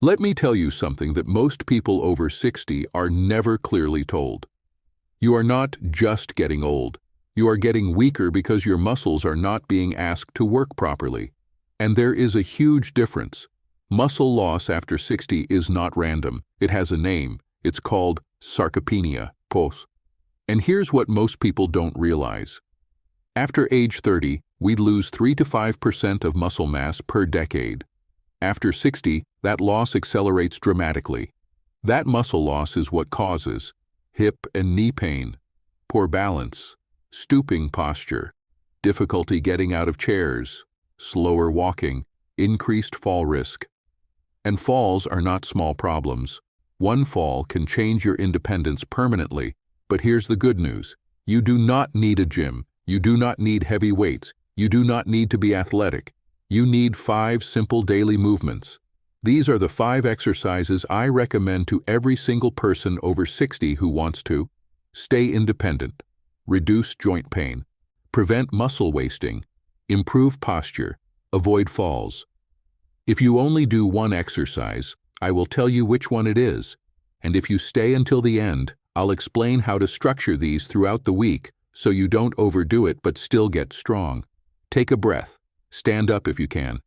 Let me tell you something that most people over 60 are never clearly told. You are not just getting old. You are getting weaker because your muscles are not being asked to work properly. And there is a huge difference. Muscle loss after 60 is not random. It has a name. It's called sarcopenia, pos. And here's what most people don't realize. After age 30, we lose 3 to 5% of muscle mass per decade. After 60, that loss accelerates dramatically. That muscle loss is what causes hip and knee pain, poor balance, stooping posture, difficulty getting out of chairs, slower walking, increased fall risk. And falls are not small problems. One fall can change your independence permanently. But here's the good news. You do not need a gym. You do not need heavy weights. You do not need to be athletic. You need 5 simple daily movements. These are the 5 exercises I recommend to every single person over 60 who wants to stay independent, reduce joint pain, prevent muscle wasting, improve posture, avoid falls. If you only do one exercise, I will tell you which one it is. And if you stay until the end, I'll explain how to structure these throughout the week so you don't overdo it but still get strong. Take a breath. Stand up if you can.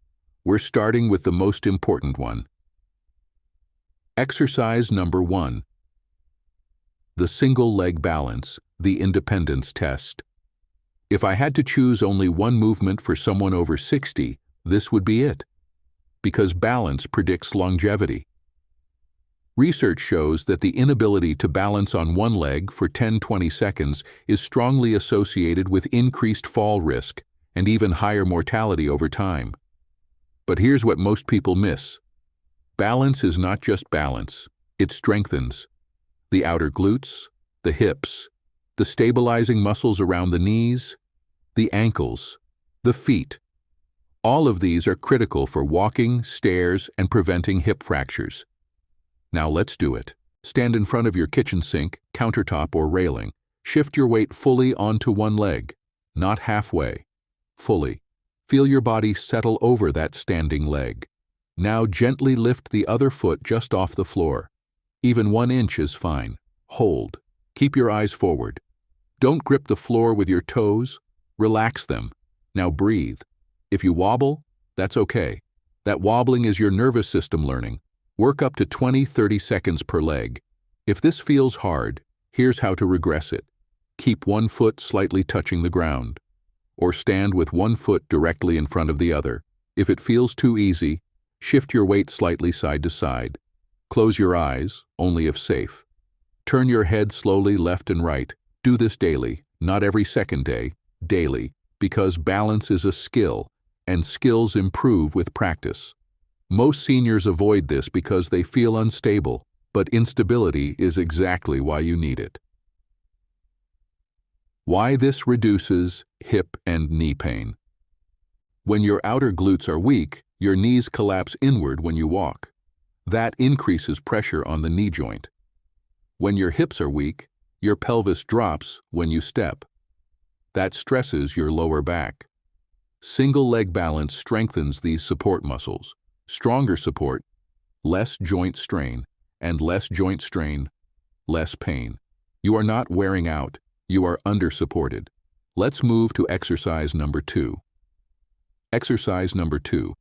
We're starting with the most important one. Exercise number 1. The single leg balance, the independence test. If I had to choose only one movement for someone over 60, this would be it. Because balance predicts longevity. Research shows that the inability to balance on one leg for 10-20 seconds is strongly associated with increased fall risk and even higher mortality over time. But here's what most people miss. Balance is not just balance. It strengthens the outer glutes, the hips, the stabilizing muscles around the knees, the ankles, the feet. All of these are critical for walking, stairs, and preventing hip fractures. Now let's do it. Stand in front of your kitchen sink, countertop, or railing. Shift your weight fully onto one leg, not halfway. Fully. Feel your body settle over that standing leg. Now gently lift the other foot just off the floor. Even 1 inch is fine. Hold. Keep your eyes forward. Don't grip the floor with your toes. Relax them. Now breathe. If you wobble, that's okay. That wobbling is your nervous system learning. Work up to 20-30 seconds per leg. If this feels hard, here's how to regress it. Keep one foot slightly touching the ground. Or stand with one foot directly in front of the other. If it feels too easy, shift your weight slightly side to side. Close your eyes, only if safe. Turn your head slowly left and right. Do this daily, not every second day, daily, because balance is a skill, and skills improve with practice. Most seniors avoid this because they feel unstable, but instability is exactly why you need it. Why this reduces hip and knee pain. When your outer glutes are weak, your knees collapse inward when you walk. That increases pressure on the knee joint. When your hips are weak, your pelvis drops when you step. That stresses your lower back. Single leg balance strengthens these support muscles. Stronger support, less joint strain, and less joint strain, less pain. You are not wearing out. You are under-supported. Let's move to exercise number 2. Exercise number 2.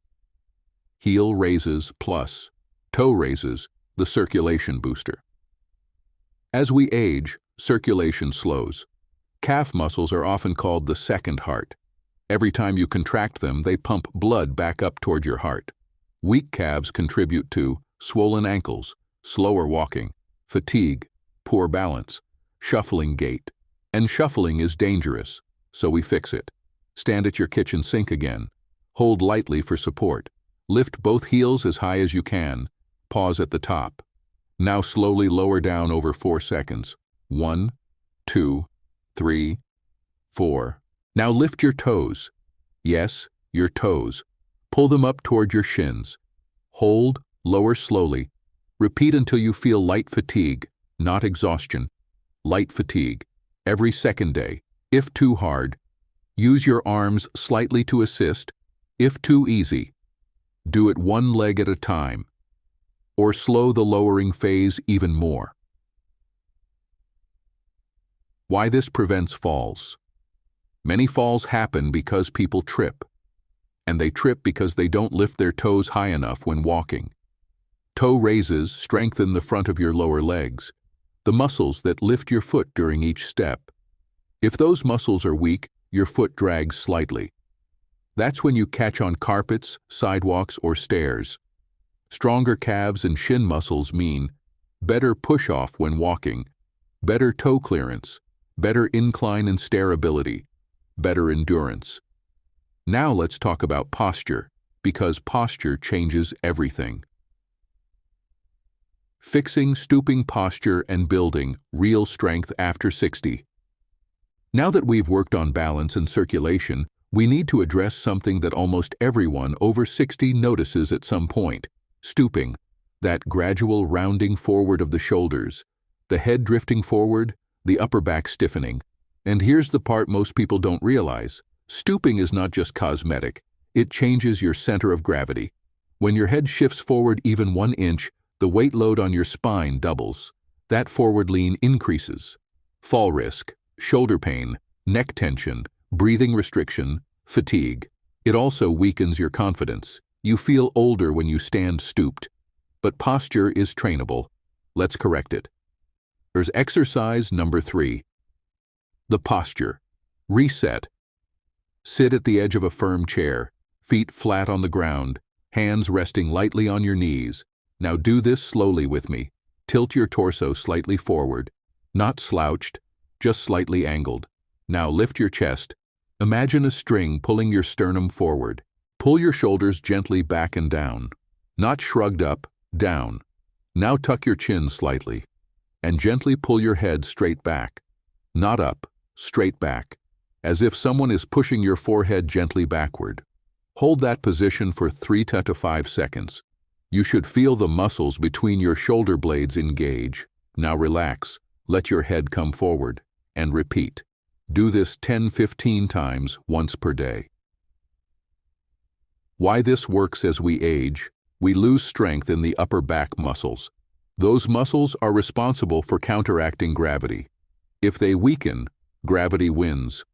Heel raises plus toe raises, the circulation booster. As we age, circulation slows. Calf muscles are often called the second heart. Every time you contract them, they pump blood back up toward your heart. Weak calves contribute to swollen ankles, slower walking, fatigue, poor balance, shuffling gait. And shuffling is dangerous, so we fix it. Stand at your kitchen sink again. Hold lightly for support. Lift both heels as high as you can. Pause at the top. Now slowly lower down over 4 seconds. 1, 2, 3, 4. Now lift your toes. Yes, your toes. Pull them up toward your shins. Hold, lower slowly. Repeat until you feel light fatigue, not exhaustion. Light fatigue. Every second day. If too hard, use your arms slightly to assist. If too easy, do it one leg at a time. or slow the lowering phase even more. Why this prevents falls. Many falls happen because people trip, and they trip because they don't lift their toes high enough when walking. Toe raises strengthen the front of your lower legs, the muscles that lift your foot during each step. If those muscles are weak, your foot drags slightly. That's when you catch on carpets, sidewalks, or stairs. Stronger calves and shin muscles mean better push-off when walking, better toe clearance, better incline and stair ability, better endurance. Now let's talk about posture, because posture changes everything. Fixing stooping posture and building real strength after 60. Now that we've worked on balance and circulation, we need to address something that almost everyone over 60 notices at some point: stooping, that gradual rounding forward of the shoulders, the head drifting forward, the upper back stiffening. And here's the part most people don't realize. Stooping is not just cosmetic. It changes your center of gravity. When your head shifts forward even 1 inch, the weight load on your spine doubles. That forward lean increases. Fall risk, shoulder pain, neck tension, breathing restriction, fatigue. It also weakens your confidence. You feel older when you stand stooped. But posture is trainable. Let's correct it. There's exercise number 3. The posture. Reset. Sit at the edge of a firm chair, feet flat on the ground, hands resting lightly on your knees. Now do this slowly with me. Tilt your torso slightly forward, not slouched, just slightly angled. Now lift your chest. Imagine a string pulling your sternum forward. Pull your shoulders gently back and down, not shrugged up, down. Now tuck your chin slightly, and gently pull your head straight back, not up, straight back, as if someone is pushing your forehead gently backward. Hold that position for 3 to 5 seconds. You should feel the muscles between your shoulder blades engage. Now relax, let your head come forward, and repeat. Do this 10-15 times once per day. Why this works as we age: we lose strength in the upper back muscles. Those muscles are responsible for counteracting gravity. If they weaken, gravity wins.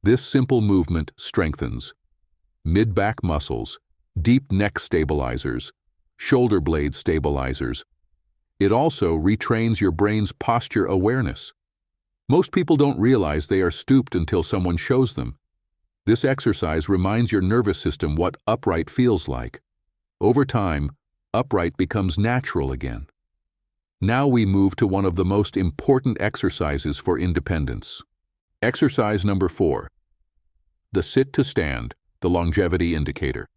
This simple movement strengthens mid-back muscles, deep neck stabilizers, shoulder blade stabilizers. It also retrains your brain's posture awareness. Most people don't realize they are stooped until someone shows them. This exercise reminds your nervous system what upright feels like. Over time, upright becomes natural again. Now we move to one of the most important exercises for independence. Exercise number 4. The sit to stand, the longevity indicator.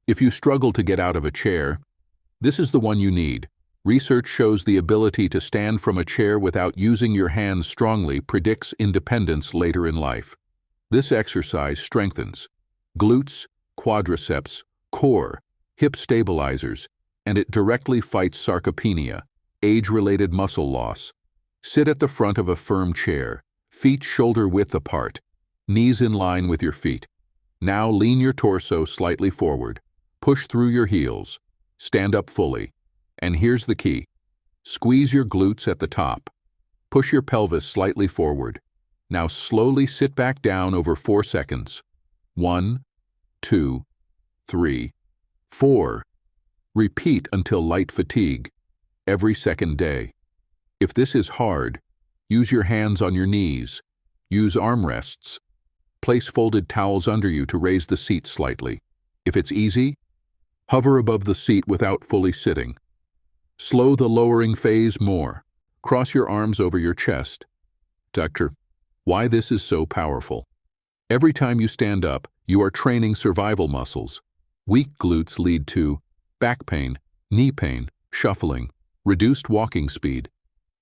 If you struggle to get out of a chair, this is the one you need. Research shows the ability to stand from a chair without using your hands strongly predicts independence later in life. This exercise strengthens glutes, quadriceps, core, hip stabilizers, and it directly fights sarcopenia, age-related muscle loss. Sit at the front of a firm chair, feet shoulder-width apart, knees in line with your feet. Now lean your torso slightly forward, push through your heels, stand up fully. And here's the key. Squeeze your glutes at the top. Push your pelvis slightly forward. Now slowly sit back down over 4 seconds. 1, 2, 3, 4. Repeat until light fatigue, every second day. If this is hard, use your hands on your knees. Use armrests. Place folded towels under you to raise the seat slightly. If it's easy, hover above the seat without fully sitting. Slow the lowering phase more. Cross your arms over your chest. Doctor, why this is so powerful? Every time you stand up, you are training survival muscles. Weak glutes lead to back pain, knee pain, shuffling, reduced walking speed.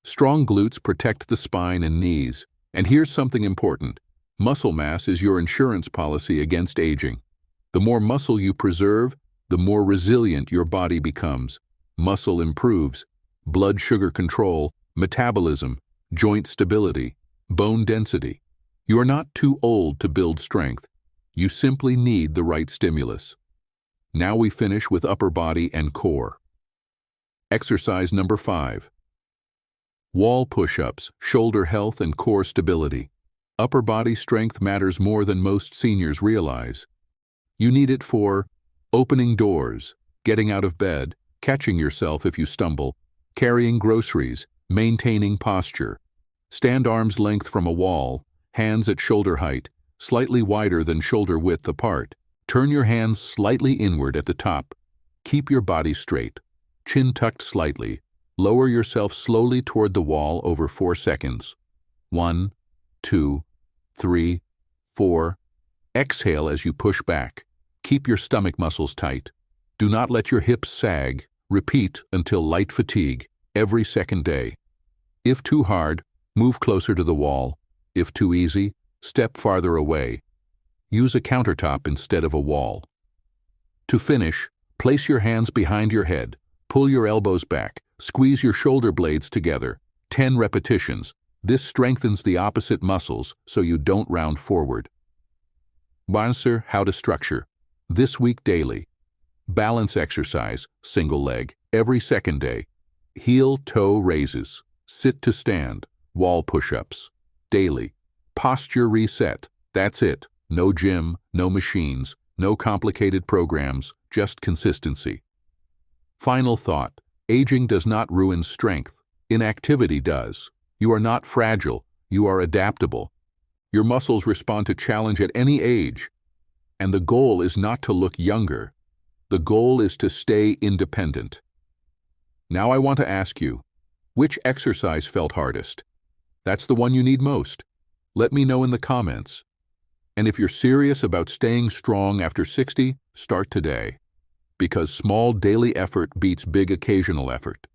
Strong glutes protect the spine and knees. And here's something important. Muscle mass is your insurance policy against aging. The more muscle you preserve, the more resilient your body becomes. Muscle improves blood sugar control, metabolism, joint stability, bone density. You are not too old to build strength. You simply need the right stimulus. Now we finish with upper body and core. Exercise number 5. Wall push-ups, shoulder health and core stability. Upper body strength matters more than most seniors realize. You need it for opening doors, getting out of bed, catching yourself if you stumble, carrying groceries, maintaining posture. Stand arm's length from a wall, hands at shoulder height, slightly wider than shoulder width apart. Turn your hands slightly inward at the top. Keep your body straight, chin tucked slightly. Lower yourself slowly toward the wall over 4 seconds. 1, 2, 3, 4. Exhale as you push back. Keep your stomach muscles tight. Do not let your hips sag. Repeat until light fatigue, every second day. If too hard, move closer to the wall. If too easy, step farther away. Use a countertop instead of a wall. To finish, place your hands behind your head. Pull your elbows back. Squeeze your shoulder blades together. 10 repetitions. This strengthens the opposite muscles so you don't round forward. Answer: how to structure. This week daily. Balance exercise, single leg, every second day. Heel-toe raises. Sit to stand. Wall push-ups. Daily. Posture reset. That's it. No gym, no machines, no complicated programs, just consistency. Final thought. Aging does not ruin strength. Inactivity does. You are not fragile. You are adaptable. Your muscles respond to challenge at any age. And the goal is not to look younger. The goal is to stay independent. Now I want to ask you, which exercise felt hardest? That's the one you need most. Let me know in the comments. And if you're serious about staying strong after 60, start today. Because small daily effort beats big occasional effort.